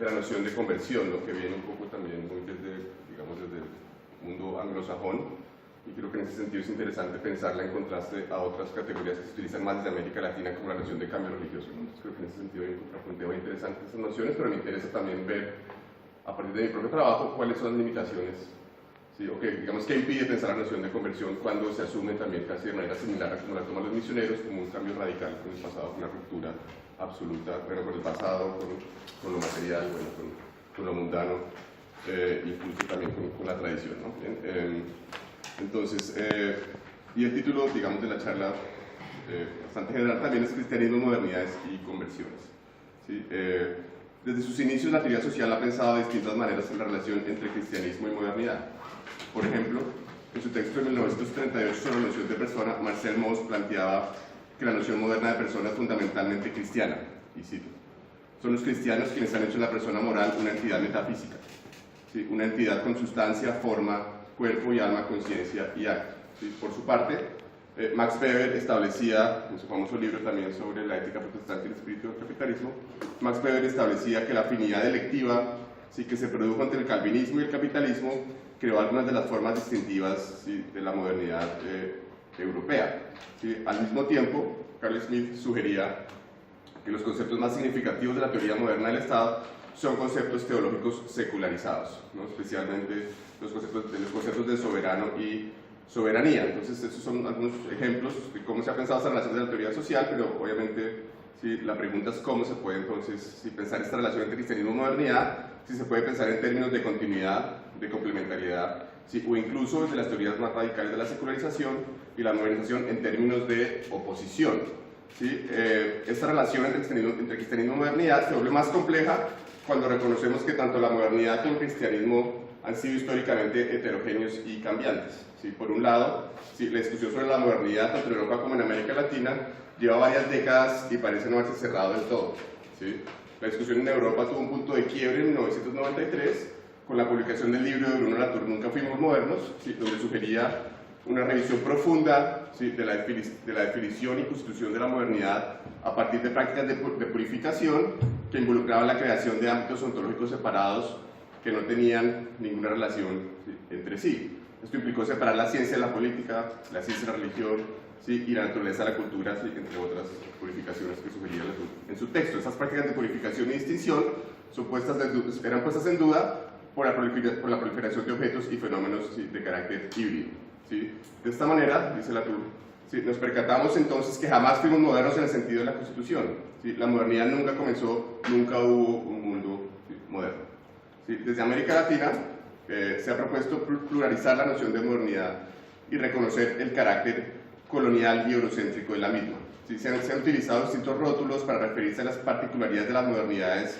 de la noción de conversión, ¿no? Que viene un poco también muy desde, digamos, desde el mundo anglosajón, y creo que en ese sentido es interesante pensarla en contraste a otras categorías que se utilizan más desde América Latina, como la noción de cambio religioso, ¿no? Entonces creo que en ese sentido hay un contrapunteo interesante de estas nociones, pero me interesa también ver, a partir de mi propio trabajo, cuáles son las limitaciones, ¿sí? O que, digamos, qué impide pensar la noción de conversión cuando se asume también casi de manera similar a como la toman los misioneros, como un cambio radical con el pasado, con una ruptura absoluta, bueno, con el pasado, con lo material, bueno, con lo mundano, incluso también con la tradición, ¿no? Bien, entonces, y el título, digamos, de la charla, bastante general también es Cristianismo, Modernidades y Conversiones, ¿sí? Desde sus inicios la teoría social ha pensado de distintas maneras en la relación entre cristianismo y modernidad. Por ejemplo, en su texto de 1938 sobre la noción de persona, Marcel Mauss planteaba que la noción moderna de persona es fundamentalmente cristiana, y cito: son los cristianos quienes han hecho de la persona moral una entidad metafísica, ¿sí? Una entidad con sustancia, forma, cuerpo y alma, conciencia y acto, ¿sí? Por su parte, Max Weber establecía, en su famoso libro también sobre la ética protestante y el espíritu del capitalismo, Max Weber establecía que la afinidad electiva, ¿sí?, que se produjo entre el calvinismo y el capitalismo creó algunas de las formas distintivas, ¿sí?, de la modernidad europea, ¿sí? Al mismo tiempo, Carl Smith sugería que los conceptos más significativos de la teoría moderna del Estado son conceptos teológicos secularizados, ¿no? Especialmente los conceptos de soberano y soberanía. Entonces, estos son algunos ejemplos de cómo se ha pensado esta relación de la teoría social, pero obviamente, ¿sí?, la pregunta es cómo se puede entonces, ¿sí?, pensar esta relación entre cristianismo y modernidad, si se puede pensar en términos de continuidad, de complementariedad, ¿sí?, o incluso desde las teorías más radicales de la secularización y la modernización en términos de oposición, ¿sí? Esta relación entre cristianismo y modernidad se vuelve más compleja cuando reconocemos que tanto la modernidad como el cristianismo han sido históricamente heterogéneos y cambiantes, ¿sí? Por un lado, ¿sí?, la discusión sobre la modernidad tanto en Europa como en América Latina lleva varias décadas y parece no haberse cerrado del todo, ¿sí? La discusión en Europa tuvo un punto de quiebre en 1993 con la publicación del libro de Bruno Latour, Nunca fuimos modernos, ¿sí?, donde sugería una revisión profunda, ¿sí?, de la definición y constitución de la modernidad a partir de prácticas de purificación que involucraban la creación de ámbitos ontológicos separados que no tenían ninguna relación, ¿sí?, entre sí. Esto implicó separar la ciencia de la política, la ciencia de la religión, ¿sí?, y la naturaleza de la cultura, ¿sí?, entre otras purificaciones que sugería en su texto. Estas prácticas de purificación y distinción eran puestas en duda por la proliferación de objetos y fenómenos, ¿sí?, de carácter híbrido, ¿sí? De esta manera, dice Latour, ¿sí?, nos percatamos entonces que jamás fuimos modernos en el sentido de la Constitución, ¿sí? La modernidad nunca comenzó, nunca hubo un mundo, ¿sí?, moderno, ¿sí? Desde América Latina se ha propuesto pluralizar la noción de modernidad y reconocer el carácter colonial y eurocéntrico de la misma, ¿sí? Se han utilizado distintos rótulos para referirse a las particularidades de las modernidades,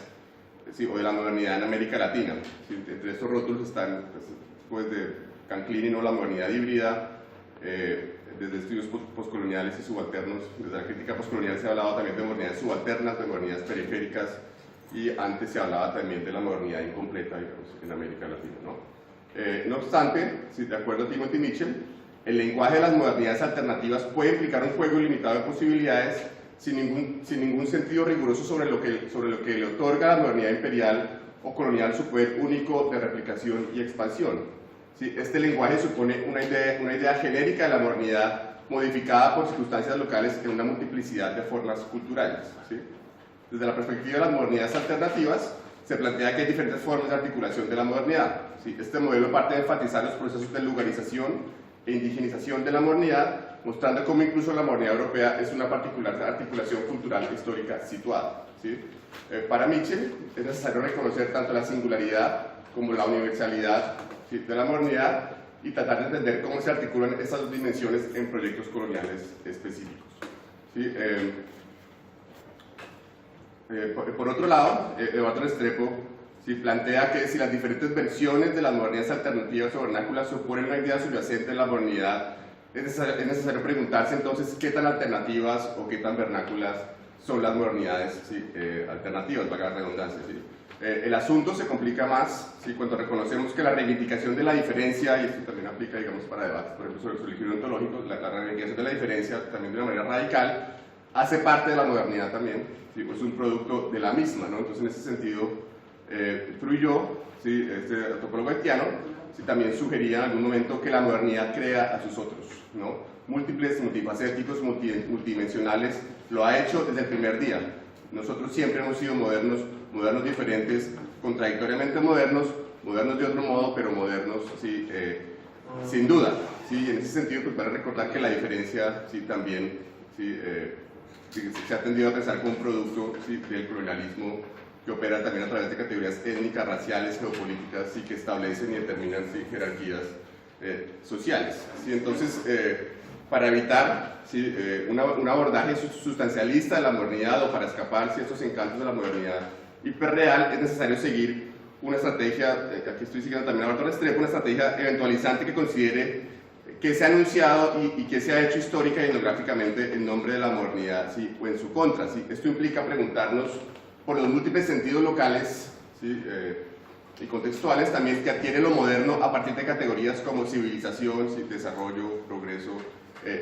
¿sí?, o de la modernidad en América Latina, ¿sí? Entre estos rótulos están, pues de Canclini, ¿no?, la modernidad híbrida, desde estudios postcoloniales y subalternos, desde la crítica postcolonial se ha hablado también de modernidades subalternas, de modernidades periféricas, y antes se hablaba también de la modernidad incompleta, digamos, en América Latina, ¿no? No obstante, ¿sí?, de acuerdo a Timothy Mitchell, el lenguaje de las modernidades alternativas puede implicar un juego ilimitado de posibilidades sin ningún sentido riguroso sobre lo que le otorga a la modernidad imperial o colonial su poder único de replicación y expansión, ¿sí? Este lenguaje supone una idea genérica de la modernidad modificada por circunstancias locales en una multiplicidad de formas culturales, ¿sí? Desde la perspectiva de las modernidades alternativas, se plantea que hay diferentes formas de articulación de la modernidad, ¿sí? Este modelo parte de enfatizar los procesos de lugarización e indigenización de la modernidad, mostrando cómo incluso la modernidad europea es una particular articulación cultural e histórica situada, ¿sí? Para Mitchell es necesario reconocer tanto la singularidad como la universalidad, ¿sí?, de la modernidad y tratar de entender cómo se articulan estas dos dimensiones en proyectos coloniales específicos, ¿sí? Por otro lado, Evato Restrepo, ¿sí?, plantea que si las diferentes versiones de las modernidades alternativas o vernáculas suponen una idea subyacente de la modernidad, es necesario preguntarse entonces qué tan alternativas o qué tan vernáculas son las modernidades, ¿sí?, alternativas, valga la redundancia, ¿sí? El asunto se complica más, ¿sí?, cuando reconocemos que la reivindicación de la diferencia, y esto también aplica, digamos, para debates, por ejemplo, sobre el giro ontológico, la reivindicación de la diferencia también de una manera radical, hace parte de la modernidad también, ¿sí?, pues es un producto de la misma, ¿no? Entonces, en ese sentido, Trujillo, ¿sí? Este antropólogo haitiano, ¿sí? También sugería en algún momento que la modernidad crea a sus otros, ¿no? Múltiples, multifacéticos, multidimensionales, lo ha hecho desde el primer día. Nosotros siempre hemos sido modernos, modernos diferentes, contradictoriamente modernos, modernos de otro modo, pero modernos, ¿sí? Sin duda. ¿Sí? En ese sentido, pues, para recordar que la diferencia, ¿sí? También, ¿sí? Se ha tendido a pensar como un producto, ¿sí? Del colonialismo, que opera también a través de categorías étnicas, raciales, geopolíticas, ¿sí? Que establecen y determinan, ¿sí? Jerarquías sociales. ¿Sí? Entonces, para evitar, ¿sí? Un abordaje sustancialista de la modernidad o para escapar estos encantos de la modernidad hiperreal, es necesario seguir una estrategia, aquí estoy siguiendo también a Bertolt Restrepo, una estrategia eventualizante que considere que se ha anunciado y que se ha hecho histórica y etnográficamente en nombre de la modernidad, ¿sí? O en su contra. ¿Sí? Esto implica preguntarnos por los múltiples sentidos locales, ¿sí? Y contextuales también que adquiere lo moderno a partir de categorías como civilización, ¿sí? Desarrollo, progreso,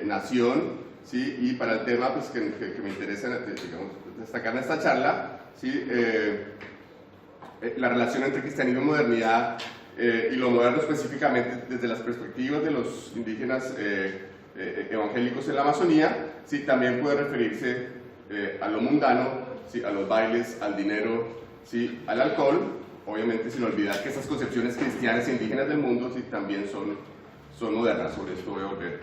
nación, ¿sí? Y para el tema pues, que me interesa, digamos, destacar en esta charla, ¿sí? La relación entre cristianismo y modernidad, y lo moderno específicamente desde las perspectivas de los indígenas evangélicos en la Amazonía, ¿sí? También puede referirse a lo mundano, ¿sí? A los bailes, al dinero, ¿sí? Al alcohol, obviamente sin olvidar que esas concepciones cristianas e indígenas del mundo, ¿sí? También son modernas. Sobre esto voy a volver,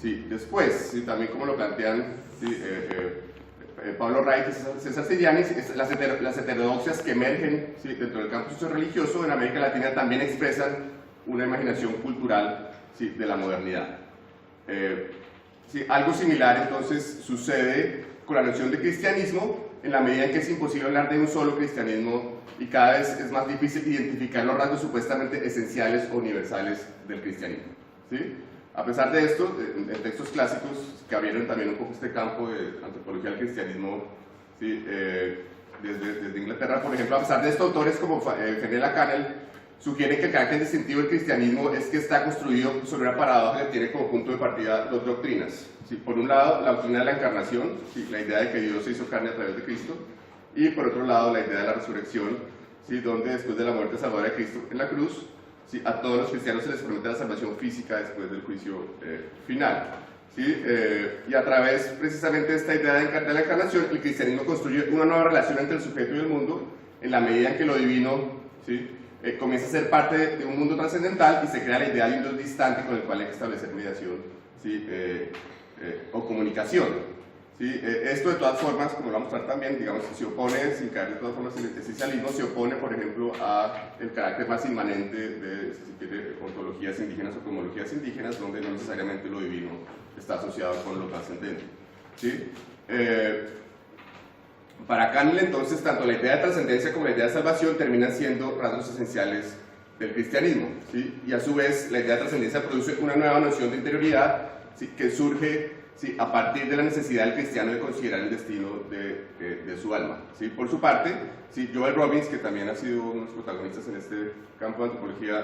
¿sí? Después, ¿sí? También como lo plantean, ¿sí? Pablo Wright y César Siriani, las heterodoxias que emergen, ¿sí? Dentro del campo religioso en América Latina también expresan una imaginación cultural, ¿sí? De la modernidad. ¿Sí? Algo similar entonces sucede con la noción de cristianismo, en la medida en que es imposible hablar de un solo cristianismo y cada vez es más difícil identificar los rasgos supuestamente esenciales o universales del cristianismo. ¿Sí? A pesar de esto, en textos clásicos que abrieron también un poco este campo de antropología del cristianismo, ¿sí? Desde Inglaterra, por ejemplo, a pesar de esto, autores como Fenella Cannell sugieren que el carácter distintivo del cristianismo es que está construido sobre una paradoja que tiene como punto de partida dos doctrinas. ¿Sí? Por un lado, la doctrina de la encarnación, ¿sí? La idea de que Dios se hizo carne a través de Cristo, y por otro lado, la idea de la resurrección, ¿sí? Donde después de la muerte salvadora de Cristo en la cruz, ¿sí? A todos los cristianos se les promete la salvación física después del juicio final. ¿Sí? Y a través precisamente de esta idea de la encarnación, el cristianismo construye una nueva relación entre el sujeto y el mundo, en la medida en que lo divino, ¿sí? Comienza a ser parte de un mundo trascendental y se crea la idea de un Dios distante con el cual hay que establecer mediación, ¿sí? O comunicación. ¿Sí? Esto de todas formas, como lo vamos a mostrar también, digamos, se opone, sin caer de todas formas en el esencialismo, se opone, por ejemplo, a el carácter más inmanente de, si quiere, ontologías indígenas o cosmologías indígenas, donde no necesariamente lo divino está asociado con lo trascendente. ¿Sí? Para Cannell, entonces, tanto la idea de trascendencia como la idea de salvación terminan siendo rasgos esenciales del cristianismo. ¿Sí? Y a su vez, la idea de trascendencia produce una nueva noción de interioridad, ¿sí? Que surge, ¿sí? A partir de la necesidad del cristiano de considerar el destino de su alma. ¿Sí? Por su parte, ¿sí? Joel Robbins, que también ha sido uno de los protagonistas en este campo de antropología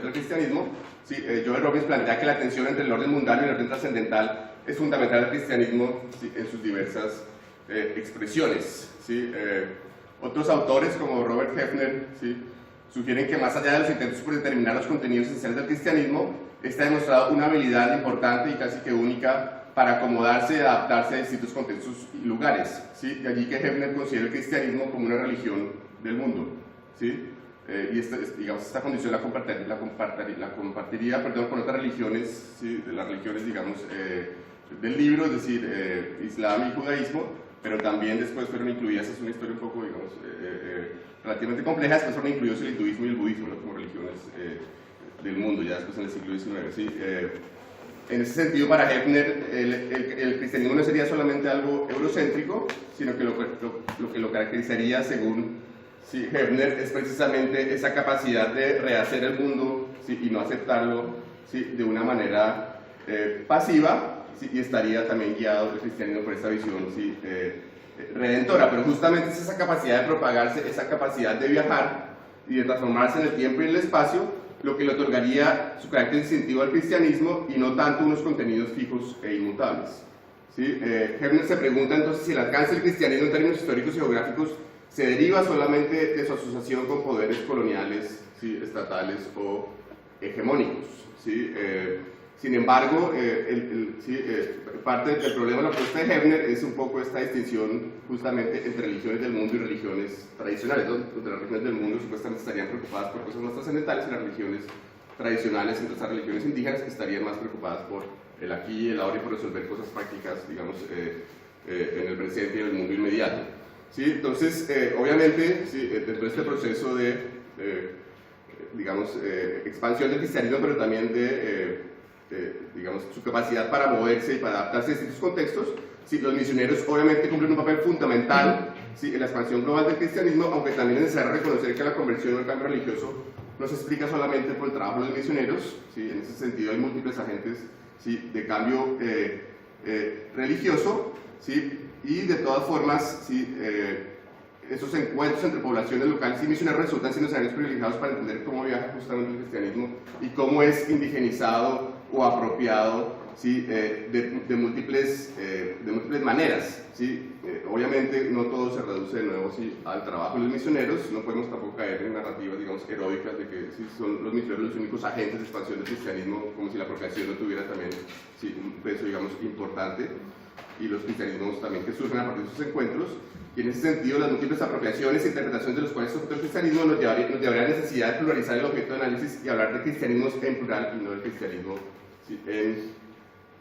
del cristianismo, ¿sí? Joel Robbins plantea que la tensión entre el orden mundano y el orden trascendental es fundamental del cristianismo, ¿sí? En sus diversas expresiones. ¿Sí? Otros autores como Robert Hefner, ¿sí? Sugieren que más allá de los intentos por determinar los contenidos esenciales del cristianismo, está demostrado una habilidad importante y casi que única para acomodarse y adaptarse a distintos contextos y lugares. ¿Sí? De allí que Hefner considera el cristianismo como una religión del mundo. ¿Sí? Y esta condición la compartiría con otras religiones, ¿sí? De las religiones, digamos, del libro, es decir, Islam y judaísmo, pero también después fueron incluidas, es una historia un poco, digamos, relativamente compleja, después fueron incluidos el hinduismo y el budismo, ¿no? Como religiones del mundo, ya después en el siglo XIX. ¿Sí? En ese sentido, para Hefner, el cristianismo no sería solamente algo eurocéntrico, sino que lo que lo caracterizaría, según, ¿sí? Hefner, es precisamente esa capacidad de rehacer el mundo, ¿sí? Y no aceptarlo, ¿sí? De una manera pasiva, ¿sí? Y estaría también guiado el cristianismo por esa visión, ¿sí? Redentora, pero justamente es esa capacidad de propagarse, esa capacidad de viajar y de transformarse en el tiempo y en el espacio, lo que le otorgaría su carácter distintivo al cristianismo y no tanto unos contenidos fijos e inmutables. ¿Sí? Hefner se pregunta entonces si el alcance del cristianismo en términos históricos y geográficos se deriva solamente de su asociación con poderes coloniales, ¿sí?, estatales o hegemónicos, ¿sí? Sin embargo, parte del problema de la propuesta de Hebner es un poco esta distinción justamente entre religiones del mundo y religiones tradicionales, donde las religiones del mundo supuestamente estarían preocupadas por cosas más trascendentales y las religiones tradicionales, entre esas religiones indígenas, que estarían más preocupadas por el aquí y el ahora y por resolver cosas prácticas, digamos, en el presente y en el mundo inmediato. ¿Sí? Entonces, obviamente, ¿sí?, dentro de este proceso de, digamos, expansión del cristianismo, pero también de digamos, su capacidad para moverse y para adaptarse a distintos contextos, ¿sí?, los misioneros obviamente cumplen un papel fundamental, ¿sí?, en la expansión global del cristianismo, aunque también es necesario reconocer que la conversión o el cambio religioso no se explica solamente por el trabajo de los misioneros, ¿sí? En ese sentido hay múltiples agentes, ¿sí?, de cambio religioso, ¿sí?, y de todas formas, ¿sí?, esos encuentros entre poblaciones locales y misioneros resultan siendo escenarios privilegiados para entender cómo viaja justamente el cristianismo y cómo es indigenizado o apropiado, ¿sí?, de múltiples maneras, ¿sí? Obviamente no todo se reduce de nuevo, ¿sí?, al trabajo de los misioneros, no podemos tampoco caer en narrativas, digamos, heroicas de que, ¿sí?, son los misioneros los únicos agentes de expansión del cristianismo, como si la apropiación no tuviera también, ¿sí?, un peso, digamos, importante, y los cristianismos también que surgen a partir de esos encuentros. Y en ese sentido, las múltiples apropiaciones e interpretaciones de los cuales surge el cristianismo nos llevaría a la necesidad de pluralizar el objeto de análisis y hablar de cristianismos en plural y no del cristianismo, ¿sí?,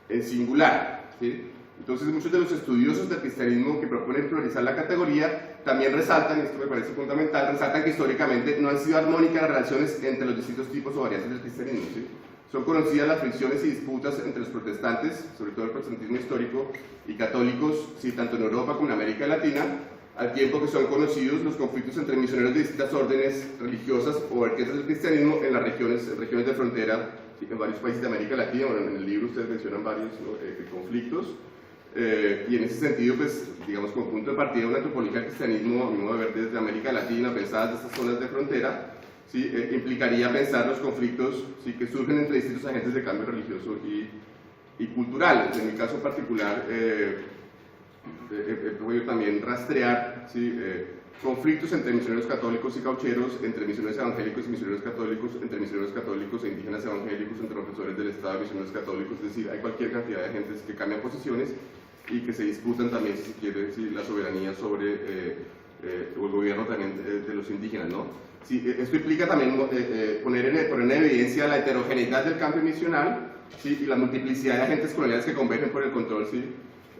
en singular, ¿sí? Entonces, muchos de los estudiosos del cristianismo que proponen pluralizar la categoría también resaltan, y esto me parece fundamental, resaltan que históricamente no han sido armónicas las relaciones entre los distintos tipos o variantes del cristianismo, ¿sí? Son conocidas las fricciones y disputas entre los protestantes, sobre todo el protestantismo histórico, y católicos, ¿sí?, tanto en Europa como en América Latina, al tiempo que son conocidos los conflictos entre misioneros de distintas órdenes religiosas o vertientes del cristianismo en las regiones de frontera, ¿sí?, en varios países de América Latina. Bueno, en el libro ustedes mencionan varios, ¿no?, conflictos, y en ese sentido, pues, digamos, como punto de partida, una antropología del cristianismo, a mi modo de ver, desde América Latina, pensada desde estas zonas de frontera, ¿sí?, implicaría pensar los conflictos, ¿sí?, que surgen entre distintos agentes de cambio religioso y cultural. En mi caso particular, he podido también rastrear, ¿sí?, conflictos entre misioneros católicos y caucheros, entre misioneros evangélicos y misioneros católicos, entre misioneros católicos e indígenas evangélicos, entre profesores del Estado y misioneros católicos. Es decir, hay cualquier cantidad de agentes que cambian posiciones y que se disputan también, si se quiere, ¿sí?, la soberanía sobre o el gobierno también de los indígenas, ¿no? Sí, esto implica también poner en evidencia la heterogeneidad del cambio misional, ¿sí?, y la multiplicidad de agentes coloniales que convergen por el control, ¿sí?,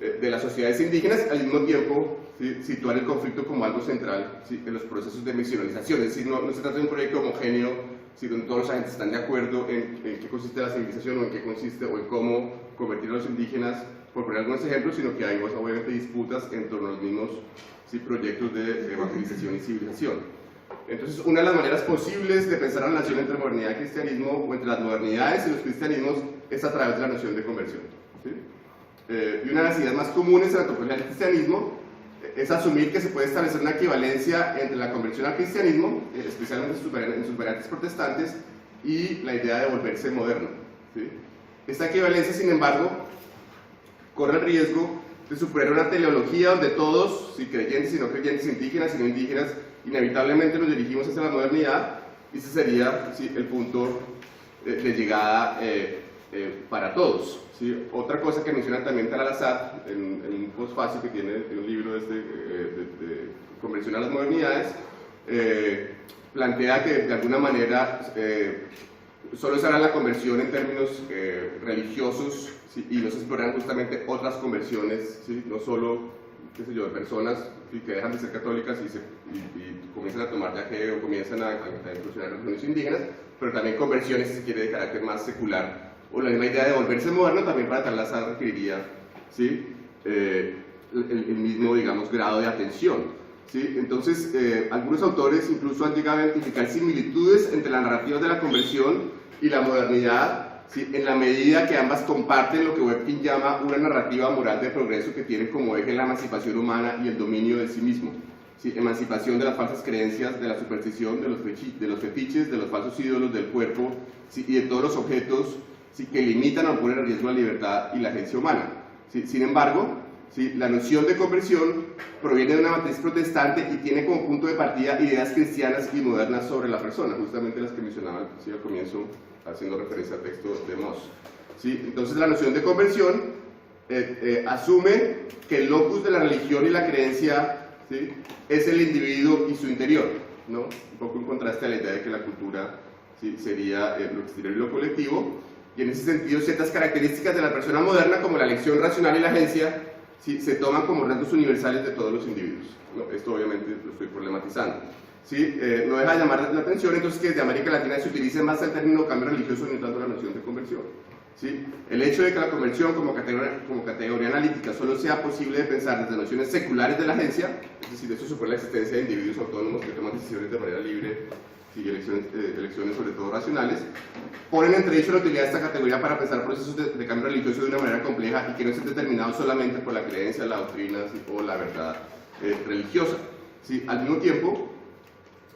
de las sociedades indígenas, al mismo tiempo, ¿sí?, situar el conflicto como algo central, ¿sí?, en los procesos de misionalización. Es decir, no se trata de un proyecto homogéneo, ¿sí?, donde todos los agentes están de acuerdo en qué consiste la civilización o en qué consiste o en cómo convertir a los indígenas, por poner algunos ejemplos, sino que hay obviamente disputas en torno a los mismos, ¿sí?, proyectos de evangelización y civilización. Entonces, una de las maneras posibles de pensar la relación entre modernidad y cristianismo, o entre las modernidades y los cristianismos, es a través de la noción de conversión, ¿sí? Y una de las ideas más comunes en la antropología del cristianismo es asumir que se puede establecer una equivalencia entre la conversión al cristianismo, especialmente en sus variantes protestantes, y la idea de volverse moderno, ¿sí? Esta equivalencia, sin embargo, corre el riesgo de superar una teleología donde todos, si creyentes y no creyentes, indígenas y no indígenas, inevitablemente nos dirigimos hacia la modernidad, y ese sería, ¿sí?, el punto de llegada para todos, ¿sí? Otra cosa que menciona también Tal al-Assad en un postfacio que tiene un libro de Conversión a las modernidades, plantea que de alguna manera solo se hará la conversión en términos religiosos, ¿sí?, y no se exploran justamente otras conversiones, ¿sí?, no solo, qué sé yo, de personas, ¿sí?, que dejan de ser católicas y comienzan a tomar yaje o comienzan a incursionar en religiones indígenas, pero también conversiones, si se quiere, de carácter más secular, o la misma idea de volverse moderno también para Tal al-Assad requeriría, ¿sí?, el mismo, digamos, grado de atención, ¿sí? Entonces, algunos autores incluso han llegado a identificar similitudes entre las narrativas de la conversión y la modernidad, ¿sí?, en la medida que ambas comparten lo que Webkin llama una narrativa moral de progreso que tiene como eje la emancipación humana y el dominio de sí mismo, ¿sí?, emancipación de las falsas creencias, de la superstición, de los fetiches, de los falsos ídolos del cuerpo, ¿sí?, y de todos los objetos, ¿sí?, que limitan o ponen en riesgo la libertad y la agencia humana, ¿sí? Sin embargo, ¿sí? La noción de conversión proviene de una matriz protestante y tiene como punto de partida ideas cristianas y modernas sobre la persona, justamente las que mencionaba, ¿sí?, al comienzo, haciendo referencia al texto de Moss, ¿sí? Entonces la noción de conversión asume que el locus de la religión y la creencia, ¿sí?, es el individuo y su interior, ¿no? Un poco en contraste a la idea de que la cultura, ¿sí?, sería lo exterior y lo colectivo, y en ese sentido ciertas características de la persona moderna como la elección racional y la agencia, ¿sí?, se toman como rasgos universales de todos los individuos, ¿no? Esto obviamente lo estoy problematizando, ¿sí? No deja de llamar la atención entonces que desde América Latina se utilice más el término cambio religioso ni tanto la noción de conversión, ¿sí? El hecho de que la conversión como categoría analítica solo sea posible de pensar desde nociones seculares de la agencia, es decir, eso supone la existencia de individuos autónomos que toman decisiones de manera libre y elecciones sobre todo racionales, ponen en entredicho la utilidad de esta categoría para pensar procesos de cambio religioso de una manera compleja y que no estén determinados solamente por la creencia, la doctrina, ¿sí?, o la verdad religiosa, ¿sí? Al mismo tiempo,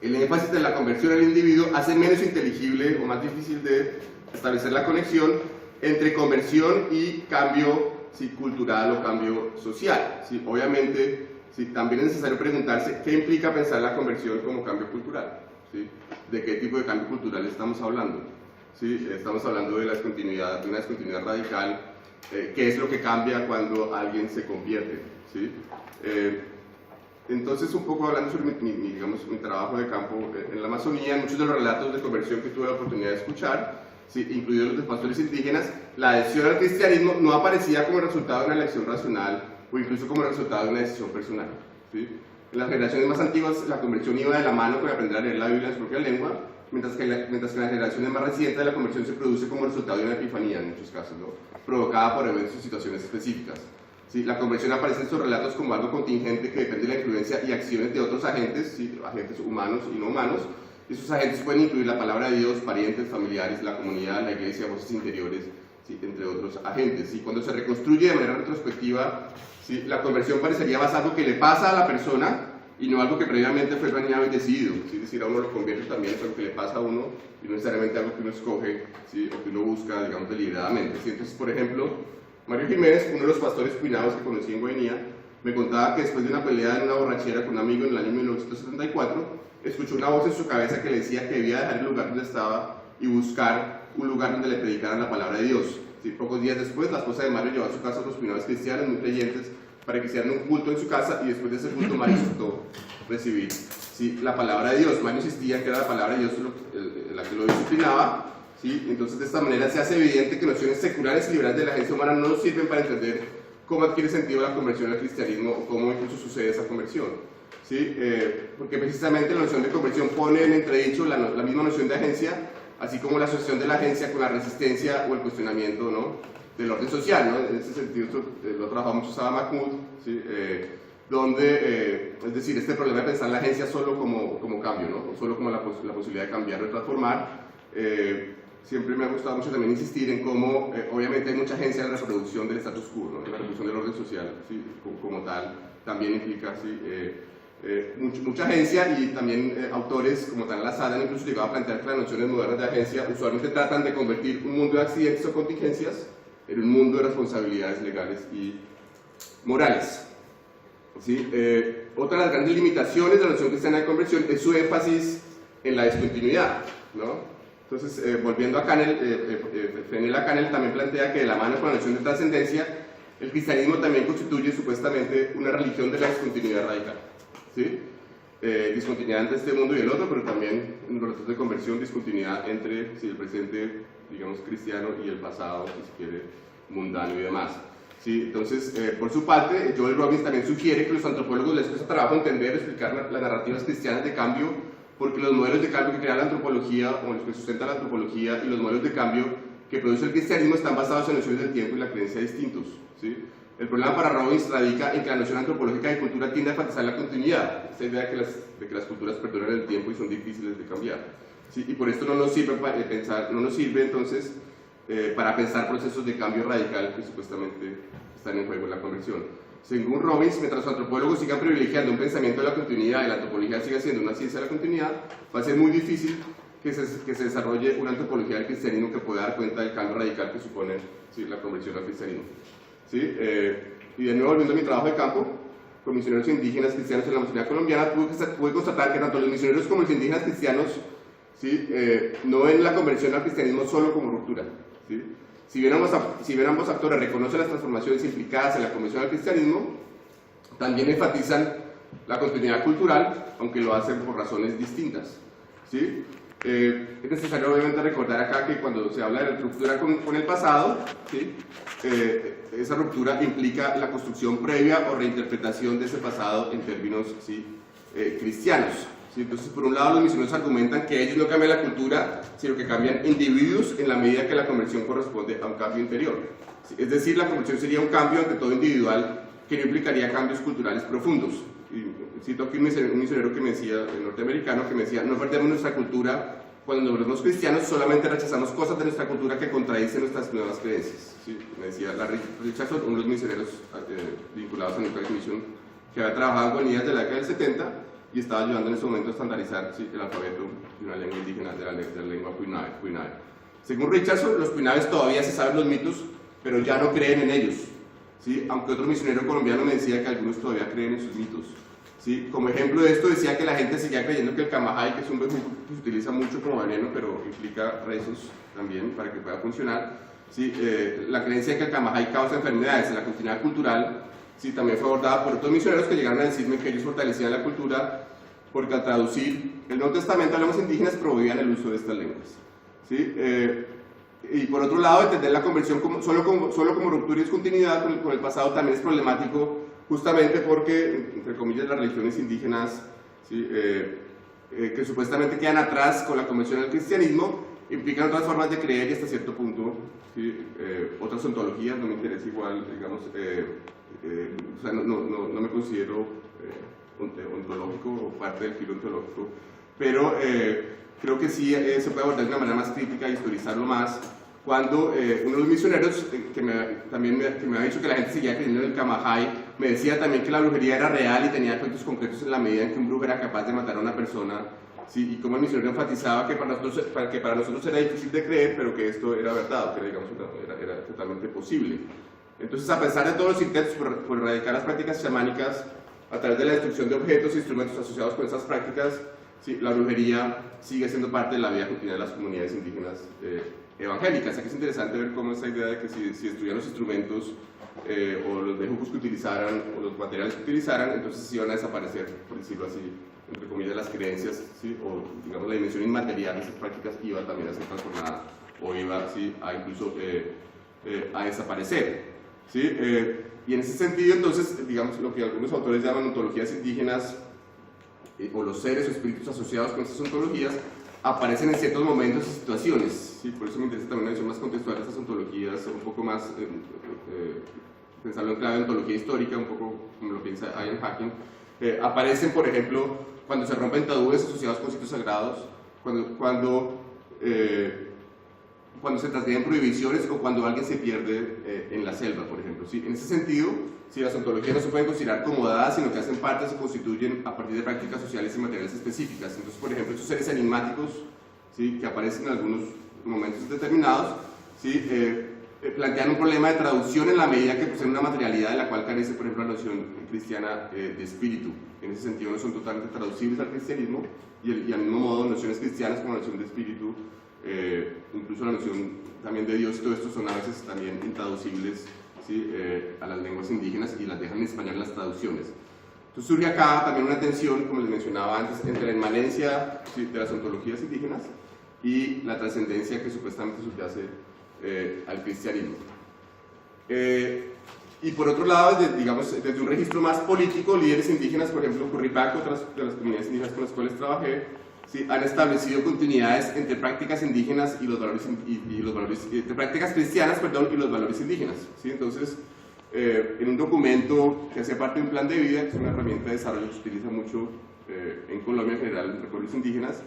el énfasis de la conversión del individuo hace menos inteligible o más difícil de establecer la conexión entre conversión y cambio, ¿sí?, cultural o cambio social, ¿sí? Obviamente, ¿sí?, también es necesario preguntarse qué implica pensar la conversión como cambio cultural, ¿sí? ¿De qué tipo de cambio cultural estamos hablando? ¿Sí? Estamos hablando de, de una descontinuidad radical, qué es lo que cambia cuando alguien se convierte, ¿sí? Entonces, un poco hablando sobre mi trabajo de campo en la Amazonía, muchos de los relatos de conversión que tuve la oportunidad de escuchar, ¿sí?, incluidos los de pastores indígenas, la adhesión al cristianismo no aparecía como resultado de una elección racional o incluso como resultado de una decisión personal, ¿sí? En las generaciones más antiguas la conversión iba de la mano con aprender a leer la Biblia en su propia lengua, mientras que en las generaciones más recientes la conversión se produce como resultado de una epifanía en muchos casos, ¿no?, provocada por eventos o situaciones específicas, ¿sí? La conversión aparece en estos relatos como algo contingente que depende de la influencia y acciones de otros agentes, ¿sí?, agentes humanos y no humanos. Esos agentes pueden incluir la palabra de Dios, parientes, familiares, la comunidad, la iglesia, voces interiores, ¿sí?, entre otros agentes. ¿Sí? Cuando se reconstruye de manera retrospectiva, ¿sí?, la conversión parecería más algo que le pasa a la persona y no algo que previamente fue planeado y decidido, ¿sí? Es decir, a uno lo convierte también, es algo que le pasa a uno y no necesariamente algo que uno escoge, ¿sí?, o que uno busca, digamos, deliberadamente, ¿sí? Entonces, por ejemplo, Mario Jiménez, uno de los pastores cuinados que conocí en Guainía, me contaba que después de una pelea en una borrachera con un amigo en el año 1974, escuchó una voz en su cabeza que le decía que debía dejar el lugar donde estaba y buscar un lugar donde le predicaran la palabra de Dios, ¿sí? Pocos días después, la esposa de Mario llevó a su casa a los cuinados cristianos muy creyentes para que hicieran un culto en su casa y después de ese culto Mario aceptó recibir, ¿sí?, la palabra de Dios. Mario insistía que era la palabra de Dios la que lo disciplinaba, ¿sí? Entonces de esta manera se hace evidente que nociones seculares y liberales de la agencia humana no nos sirven para entender cómo adquiere sentido la conversión al cristianismo o cómo incluso sucede esa conversión, ¿sí? Porque precisamente la noción de conversión pone en entredicho la misma noción de agencia, así como la asociación de la agencia con la resistencia o el cuestionamiento, ¿no?, del orden social, ¿no? En ese sentido lo trabajaba mucho Saba Mahmoud, ¿sí?, donde, es decir, este problema de pensar la agencia solo como cambio, ¿no?, solo como la posibilidad de cambiar o de transformar. Siempre me ha gustado mucho también insistir en cómo, obviamente hay mucha agencia en la reproducción del status quo, ¿no?, de la reproducción del orden social, ¿sí?, como tal, también implica, ¿sí?, mucha agencia, y también autores como Tan Lazada han incluso llegado a plantear que las nociones modernas de agencia usualmente tratan de convertir un mundo de accidentes o contingencias en un mundo de responsabilidades legales y morales, ¿sí? Otra de las grandes limitaciones de la noción cristiana de conversión es su énfasis en la discontinuidad, ¿no? Entonces, volviendo a Canel, Fenella Canel también plantea que de la mano con la noción de trascendencia, el cristianismo también constituye supuestamente una religión de la discontinuidad radical, ¿sí? Discontinuidad entre este mundo y el otro, pero también en los procesos de conversión, discontinuidad entre, sí, el presente, digamos, cristiano y el pasado, si se quiere, mundano y demás, ¿sí? Entonces, por su parte, Joel Robbins también sugiere que los antropólogos les cuesta trabajo entender, explicar las narrativas cristianas de cambio, porque los modelos de cambio que crea la antropología, o los que sustenta la antropología, y los modelos de cambio que produce el cristianismo están basados en nociones del tiempo y la creencia distintos, ¿sí? El problema para Robbins radica en que la noción antropológica de cultura tiende a enfatizar la continuidad, esta idea de que las culturas perduran en el tiempo y son difíciles de cambiar, ¿sí? Y por esto no nos sirve entonces para pensar procesos de cambio radical que supuestamente están en juego en la conversión. Según Robbins, mientras los antropólogos sigan privilegiando un pensamiento de la continuidad y la antropología siga siendo una ciencia de la continuidad, va a ser muy difícil que se desarrolle una antropología del cristianismo que pueda dar cuenta del cambio radical que supone, ¿sí?, la conversión al cristianismo, ¿sí? y de nuevo volviendo a mi trabajo de campo, con misioneros indígenas cristianos en la Amazonía colombiana, pude constatar que tanto los misioneros como los indígenas cristianos, ¿sí? No ven la conversión al cristianismo solo como ruptura, ¿sí? Si bien ambos actores reconocen las transformaciones implicadas en la conversión al cristianismo, también enfatizan la continuidad cultural, aunque lo hacen por razones distintas, ¿sí? Es necesario obviamente recordar acá que cuando se habla de ruptura con el pasado, ¿sí? Esa ruptura implica la construcción previa o reinterpretación de ese pasado en términos, ¿sí? Cristianos, ¿sí? Entonces, por un lado, los misioneros argumentan que ellos no cambian la cultura, sino que cambian individuos en la medida que la conversión corresponde a un cambio interior, ¿sí? Es decir, la conversión sería un cambio ante todo individual que no implicaría cambios culturales profundos. Y cito aquí un misionero que me decía, norteamericano, que me decía: no perdemos nuestra cultura cuando nos volvemos cristianos, solamente rechazamos cosas de nuestra cultura que contradicen nuestras nuevas creencias, ¿sí? Me decía Larry Richardson, uno de los misioneros vinculados a nuestra misión, que había trabajado en guanillas de la década del 70 y estaba ayudando en ese momento a estandarizar, ¿sí? El alfabeto de una lengua indígena, de la lengua Puinave. Según Richardson, los Puinaves todavía se saben los mitos, pero ya no creen en ellos, ¿sí? Aunque otro misionero colombiano me decía que algunos todavía creen en sus mitos, ¿sí? Como ejemplo de esto decía que la gente seguía creyendo que el camajay, que es un bejuco que se utiliza mucho como veneno, pero implica rezos también para que pueda funcionar, ¿sí? La creencia de que el camajay causa enfermedades en la continuidad cultural, ¿sí? También fue abordada por otros misioneros que llegaron a decirme que ellos fortalecían la cultura porque al traducir el Nuevo Testamento a lenguas indígenas prohibían el uso de estas lenguas, ¿sí? Y por otro lado, entender la conversión solo como ruptura y discontinuidad con el pasado también es problemático, justamente porque, entre comillas, las religiones indígenas, ¿sí? Que supuestamente quedan atrás con la conversión al cristianismo, implican otras formas de creer y hasta cierto punto, ¿sí? Otras ontologías. No me interesa igual, digamos, o sea, no me considero ontológico o parte del filo ontológico, pero creo que sí se puede abordar de una manera más crítica y historizarlo más, cuando uno de los misioneros que me ha dicho que la gente seguía creyendo en el camajay, me decía también que la brujería era real y tenía efectos concretos en la medida en que un brujo era capaz de matar a una persona, ¿sí? Y como el misionero enfatizaba que para nosotros era difícil de creer, pero que esto era verdad, que digamos, era totalmente posible. Entonces, a pesar de todos los intentos por erradicar las prácticas chamánicas a través de la destrucción de objetos e instrumentos asociados con esas prácticas, ¿sí? La brujería sigue siendo parte de la vida cotidiana de las comunidades indígenas evangélicas. Aquí es interesante ver cómo esa idea de que si destruían los instrumentos o los bejucos que utilizaran o los materiales que utilizaran, entonces iban a desaparecer, por decirlo así, entre comillas, las creencias, ¿sí? O digamos la dimensión inmaterial de esas prácticas iba también a ser transformada o iba, ¿sí? A incluso a desaparecer, ¿sí? Y en ese sentido, entonces, digamos, lo que algunos autores llaman ontologías indígenas o los seres o espíritus asociados con estas ontologías aparecen en ciertos momentos y situaciones, ¿sí? Por eso me interesa también una visión más contextual de estas ontologías, un poco más pensarlo en clave de ontología histórica, un poco como lo piensa Ian Hacking. Aparecen, por ejemplo, cuando se rompen tabúes asociados con sitios sagrados, cuando se transgreden prohibiciones o cuando alguien se pierde en la selva, por ejemplo, ¿sí? En ese sentido, si las ontologías no se pueden considerar como dadas, sino que hacen parte, se constituyen a partir de prácticas sociales y materiales específicas. Entonces, por ejemplo, estos seres enigmáticos, ¿sí? Que aparecen en algunos momentos determinados, ¿sí? Plantean un problema de traducción en la medida que poseen una materialidad de la cual carece, por ejemplo, la noción cristiana de espíritu. En ese sentido, no son totalmente traducibles al cristianismo y al mismo modo, nociones cristianas como la noción de espíritu, incluso la noción también de Dios, todo esto son a veces también intraducibles, ¿sí? A las lenguas indígenas y las dejan en español en las traducciones. Entonces surge acá también una tensión, como les mencionaba antes, entre la inmanencia, ¿sí? De las ontologías indígenas y la trascendencia que supuestamente subyace al cristianismo. Y por otro lado, desde un registro más político, líderes indígenas, por ejemplo, Curripaco, otras de las comunidades indígenas con las cuales trabajé, ¿sí? Han establecido continuidades entre prácticas indígenas y los valores, entre prácticas cristianas, perdón, y los valores indígenas, ¿sí? Entonces, en un documento que hace parte de un plan de vida, que es una herramienta de desarrollo que se utiliza mucho en Colombia en general, entre pueblos indígenas,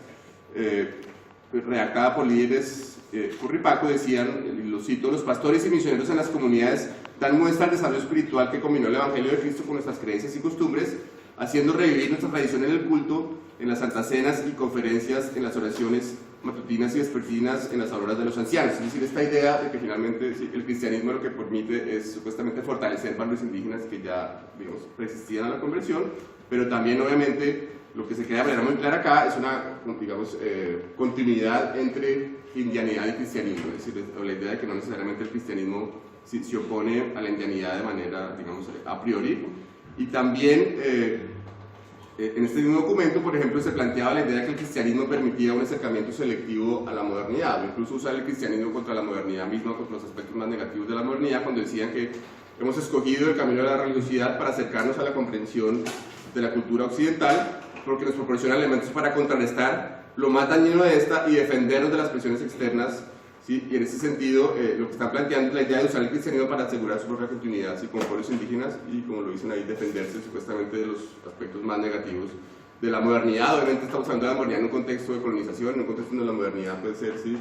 redactada por líderes Curripaco, decían, y lo cito: los pastores y misioneros en las comunidades dan muestra del desarrollo espiritual que combinó el Evangelio de Cristo con nuestras creencias y costumbres, haciendo revivir nuestra tradición en el culto, en las santas cenas y conferencias, en las oraciones matutinas y vespertinas, en las auroras de los ancianos. Es decir, esta idea de que finalmente sí, el cristianismo lo que permite es supuestamente fortalecer valores indígenas que ya, digamos, persistían a la conversión, pero también obviamente lo que se queda de manera muy clara acá es una, digamos, continuidad entre indianidad y cristianismo, es decir, la idea de que no necesariamente el cristianismo se opone a la indianidad de manera, digamos, a priori. Y también en este mismo documento, por ejemplo, se planteaba la idea de que el cristianismo permitía un acercamiento selectivo a la modernidad, o incluso usar el cristianismo contra la modernidad misma, contra los aspectos más negativos de la modernidad, cuando decían que hemos escogido el camino de la religiosidad para acercarnos a la comprensión de la cultura occidental, porque nos proporciona elementos para contrarrestar lo más dañino de esta y defendernos de las presiones externas, ¿sí? Y en ese sentido, lo que están planteando es la idea de usar el cristianismo para asegurar su propia continuidad, ¿sí? Como pueblos indígenas, y como lo dicen ahí, defenderse supuestamente de los aspectos más negativos de la modernidad. Obviamente estamos hablando de la modernidad en un contexto de colonización, en un contexto donde la modernidad puede ser, sí,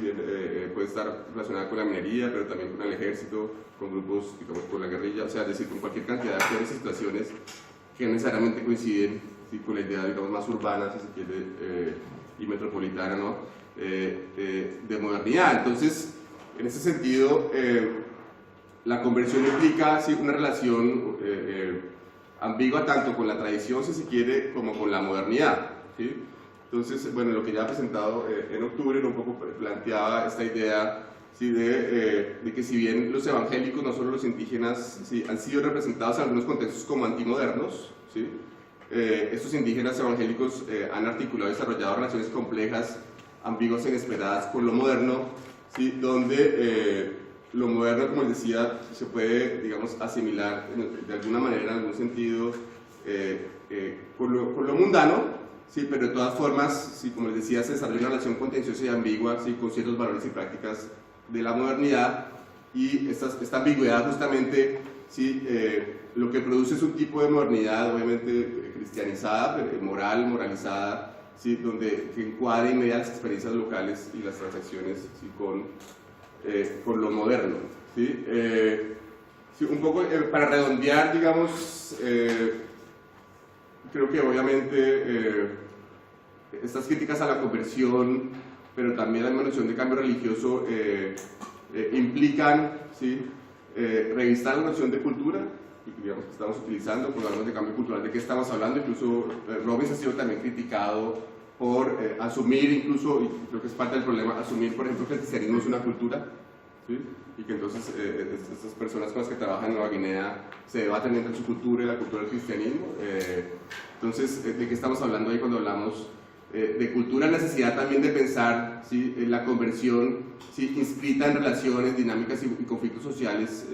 puede estar relacionada con la minería, pero también con el ejército, con grupos, digamos, con la guerrilla, o sea, es decir, con cualquier cantidad de actores y situaciones que necesariamente coinciden, ¿sí? Con la idea, digamos, más urbana, si se quiere, y metropolitana, ¿no? De modernidad. Entonces, en ese sentido, la conversión implica, ¿sí? Una relación ambigua tanto con la tradición, si se quiere, como con la modernidad, ¿sí? Entonces, bueno, lo que ya he presentado en octubre un poco planteaba esta idea, ¿sí? De que si bien los evangélicos, no solo los indígenas, ¿sí? Han sido representados en algunos contextos como antimodernos, ¿sí? Estos indígenas evangélicos han articulado y desarrollado relaciones complejas, ambiguas e inesperadas con lo moderno, ¿sí? Donde lo moderno, como les decía, se puede, digamos, asimilar de alguna manera, en algún sentido, con lo mundano, ¿sí? Pero de todas formas, ¿sí? Como les decía, se desarrolla una relación contenciosa y ambigua, ¿sí? Con ciertos valores y prácticas de la modernidad, y esta ambigüedad justamente, ¿sí? Lo que produce es un tipo de modernidad, obviamente cristianizada, moral, moralizada, ¿sí? Donde que encuadra y media las experiencias locales y las transacciones, ¿sí? Con lo moderno, ¿sí? Sí, un poco para redondear, digamos, creo que obviamente estas críticas a la conversión, pero también a la noción de cambio religioso, implican, ¿sí? Revisar la noción de cultura, digamos, que estamos utilizando cuando hablamos de cambio cultural, de qué estamos hablando. Incluso Robbins ha sido también criticado por asumir, incluso, y creo que es parte del problema, asumir, por ejemplo, que el cristianismo es una cultura, ¿sí? Y que entonces estas personas con las que trabajan en Nueva Guinea se debaten entre su cultura y la cultura del cristianismo. Entonces, ¿de qué estamos hablando ahí cuando hablamos de cultura? Necesidad también de pensar, ¿sí? La conversión, ¿sí? Inscrita en relaciones, dinámicas y conflictos sociales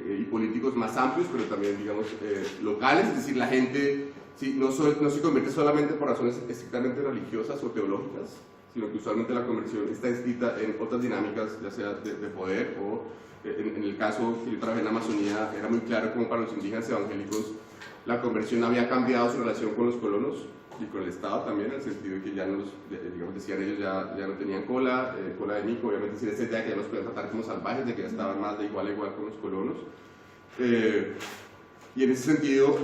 y políticos más amplios, pero también, digamos, locales. Es decir, la gente, ¿sí? no se convierte solamente por razones estrictamente religiosas o teológicas, sino que usualmente la conversión está inscrita en otras dinámicas, ya sea de poder o, en el caso que yo trabajé en Amazonía, era muy claro como para los indígenas evangélicos la conversión había cambiado su relación con los colonos y con el Estado también, en el sentido de que ya no digamos, decían ellos, ya no tenían cola de mico, obviamente sin esa idea que ya nos podían tratar como salvajes, de que ya estaban más de igual a igual con los colonos. Y en ese sentido,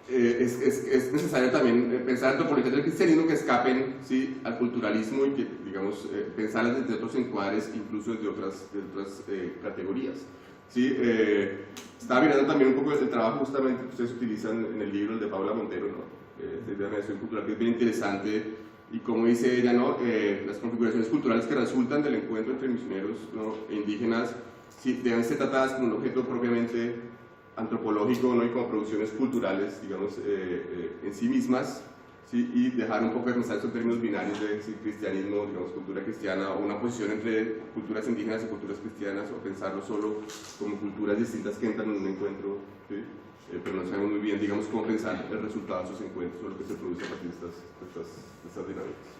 es necesario también pensar antropologías del cristianismo que escapen, ¿sí? Al culturalismo y que, digamos, pensarlas desde otros encuadres, incluso desde otras categorías, ¿sí? Estaba mirando también un poco el trabajo justamente que ustedes utilizan en el libro, el de Paula Montero, ¿no? De la mediación cultural, que es bien interesante, y como dice ella, ¿no? Las configuraciones culturales que resultan del encuentro entre misioneros, ¿no? E indígenas, ¿sí? Deben ser tratadas como un objeto propiamente antropológico, ¿no? Y como producciones culturales, digamos, en sí mismas, ¿sí? Y dejar un poco de pensar esos términos binarios de ¿sí? Cristianismo, digamos, cultura cristiana, o una posición entre culturas indígenas y culturas cristianas, o pensarlo solo como culturas distintas que entran en un encuentro, ¿sí? Pero no sabemos muy bien, digamos, cómo pensar el resultado de esos encuentros o lo que se produce a partir de estas dinámicas.